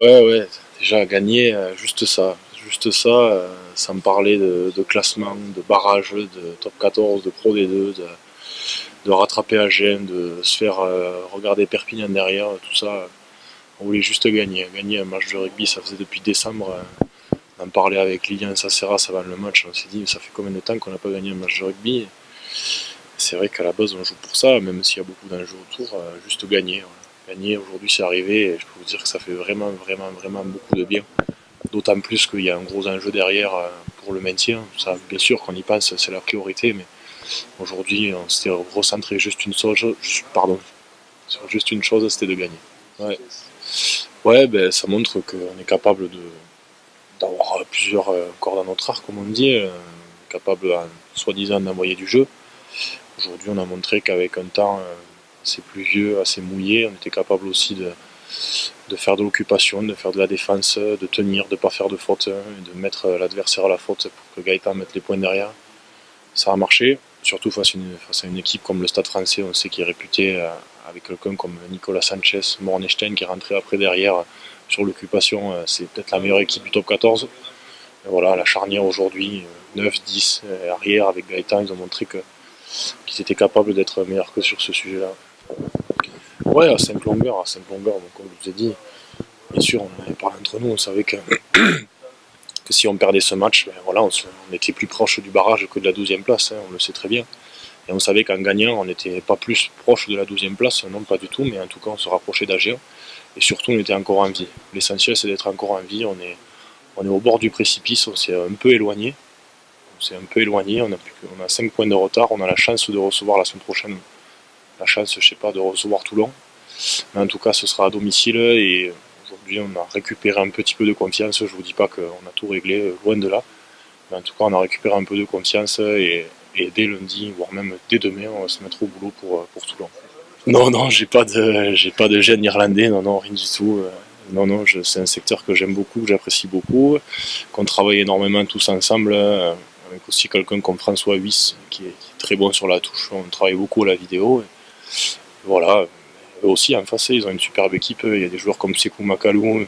Ouais, déjà gagner, juste ça, sans me parler de classement, de barrage, de top 14, de Pro D2, de rattraper AGN, de se faire regarder Perpignan derrière, tout ça. On voulait juste gagner. Gagner un match de rugby, ça faisait depuis décembre. On en parlait avec Lilian Saceras avant le match. On s'est dit, ça fait combien de temps qu'on n'a pas gagné un match de rugby? C'est vrai qu'à la base, on joue pour ça, même s'il y a beaucoup d'enjeux autour, juste gagner. Voilà. Gagner, aujourd'hui, c'est arrivé. Et je peux vous dire que ça fait vraiment beaucoup de bien. D'autant plus qu'il y a un gros enjeu derrière pour le maintien. Ça, bien sûr, qu'on y pense, c'est la priorité. Mais aujourd'hui, on s'était recentré sur juste une chose, c'était de gagner. Ouais. Ouais, ben, ça montre qu'on est capable d'avoir plusieurs cordes à notre arc, comme on dit, capable, soi-disant, d'envoyer du jeu. Aujourd'hui, on a montré qu'avec un temps assez pluvieux, assez mouillé, on était capable aussi de faire de l'occupation, de faire de la défense, de tenir, de ne pas faire de faute, de mettre l'adversaire à la faute pour que Gaëtan mette les points derrière. Ça a marché, surtout face à une équipe comme le Stade français, on sait qu'il est réputé avec quelqu'un comme Nicolas Sanchez, Mornestein qui est rentré après derrière sur l'occupation, c'est peut-être la meilleure équipe du top 14. Et voilà, la charnière aujourd'hui, 9, 10 arrière avec Gaëtan, ils ont montré qu'ils étaient capables d'être meilleurs que sur ce sujet-là. Ouais, à 5 longueurs, donc comme je vous ai dit, bien sûr, on avait parlé entre nous, on savait que si on perdait ce match, ben voilà, on était plus proche du barrage que de la 12e place, hein, on le sait très bien. Et on savait qu'en gagnant, on n'était pas plus proche de la 12e place, non pas du tout, mais en tout cas on se rapprochait d'AG1. Et surtout on était encore en vie. L'essentiel c'est d'être encore en vie, on est au bord du précipice, on s'est un peu éloigné. On a 5 points de retard, on a la chance de recevoir la semaine prochaine, la chance, je sais pas, de recevoir Toulon. Mais en tout cas ce sera à domicile et aujourd'hui on a récupéré un petit peu de confiance, je vous dis pas qu'on a tout réglé, loin de là. Mais en tout cas on a récupéré un peu de confiance et dès lundi, voire même dès demain, on va se mettre au boulot pour Toulon. Non, j'ai pas de gène irlandais, non, rien du tout. Non, c'est un secteur que j'aime beaucoup, que j'apprécie beaucoup, qu'on travaille énormément tous ensemble, avec aussi quelqu'un comme François Huys, qui est très bon sur la touche. On travaille beaucoup à la vidéo. Et voilà. Eux aussi, en face, ils ont une superbe équipe. Il y a des joueurs comme Sekou Makalou,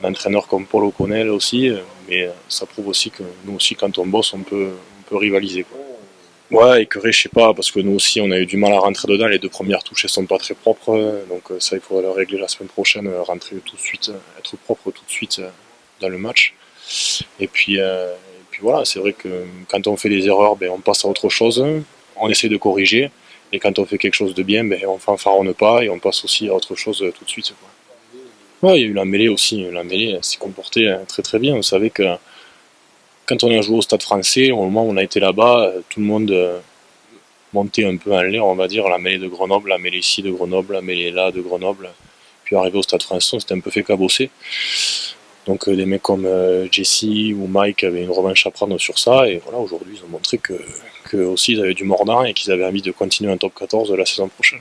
un entraîneur comme Paul O'Connell aussi. Mais ça prouve aussi que nous aussi, quand on bosse, on peut rivaliser, quoi. Ouais, écœuré, je sais pas, parce que nous aussi, on a eu du mal à rentrer dedans. Les deux premières touches, elles sont pas très propres. Donc ça, il faudra le régler la semaine prochaine, rentrer tout de suite, être propre tout de suite dans le match. Et puis voilà, c'est vrai que quand on fait des erreurs, ben, on passe à autre chose. On essaie de corriger. Et quand on fait quelque chose de bien, ben, on fanfaronne pas et on passe aussi à autre chose tout de suite, quoi. Ouais, il y a eu la mêlée aussi. La mêlée s'est comportée très très bien. Vous savez que quand on a joué au Stade français, au moment où on a été là-bas, tout le monde montait un peu en l'air, on va dire, la mêlée de Grenoble, la mêlée ici de Grenoble, la mêlée là de Grenoble. Puis arrivé au Stade français, on s'était un peu fait cabosser. Donc des mecs comme Jesse ou Mike avaient une revanche à prendre sur ça. Et voilà, aujourd'hui, ils ont montré que aussi ils avaient du mordant et qu'ils avaient envie de continuer en top 14 la saison prochaine.